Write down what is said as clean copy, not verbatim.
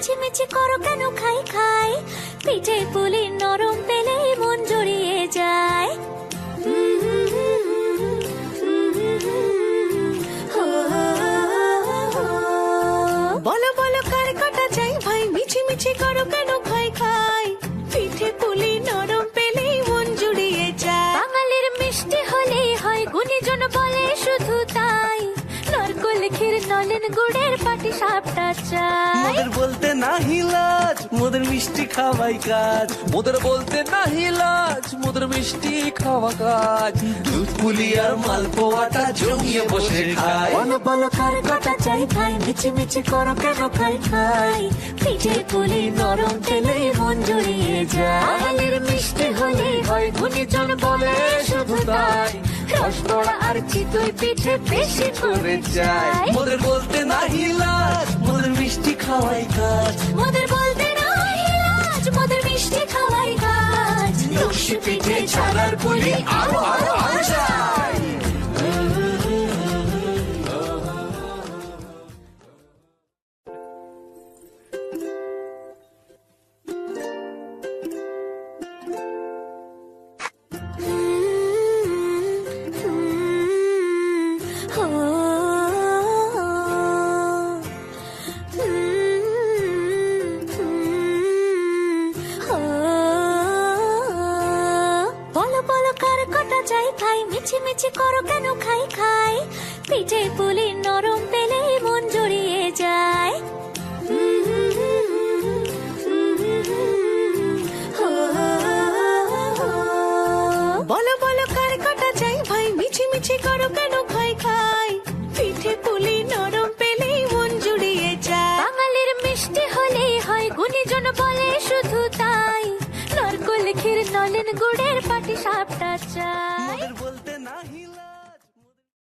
মিছিমিছি করো কেন খাই খাই, পিঠে পুলি নরম পেলে মন জড়িয়ে যায়। বলো বলো কার কটা চাই ভাই, মিছিমিছি করো কেন খাই খাই, পিঠে পুলি নরম পেলে মন জুড়িয়ে যায়। বাঙালির মিষ্টি হলেই হয়, গুণীজন বলে শুধু তাই, নারকোল ক্ষীর নলেন গুড়ের পাটি সাপটা চাই। মোদের বলতে নাহি লাজ, মোদের মিষ্টি খাওয়াই কাজ। মোদের বলতে নাহি লাজ, মোদের মিষ্টি খাওয়া কাজ। দুধ পুলি আর মালপোয়াটা জমিয়ে বসে খাই। বলো বলো কার কটা চাই ভাই, মিছিমিছি করো কেন খাই খাই, পিঠে পুলি নরম পেলে মন জড়িয়ে যায়। বাঙালির মিষ্টি হলেই হয়, গুণীজন বলে শুধু তাই, রসগোড়া আর চিতই পিঠে বেশি করে যায়। মোদের বলতে নাহি লাজ, মোদের মিষ্টি খাওয়াই কাজ। মোদের বলতে নাই লাজ, মোদের মিষ্টি খাওয়াই কাজ। লস্যি পিঠে ছানার পুলি আরো আরো আরো চাই। বলো বলো কার কটা চাই ভাই, মিছিমিছি করো কেন খাই খাই, পিঠে পুলি নরম পেলে মন জড়িয়ে যায়। বলো বলো কার কটা চাই ভাই, মিছিমিছি করো কেন খাই খাই, পিঠে পুলি নরম পেলেই মন জুড়িয়ে যায়। বাঙালির মিষ্টি হলেই হয়, গুণীজন বলে শুধু তাই, নারকোল ক্ষীর নলেন গুড়ের পাটি সাপটা চাই। মোদের বলতে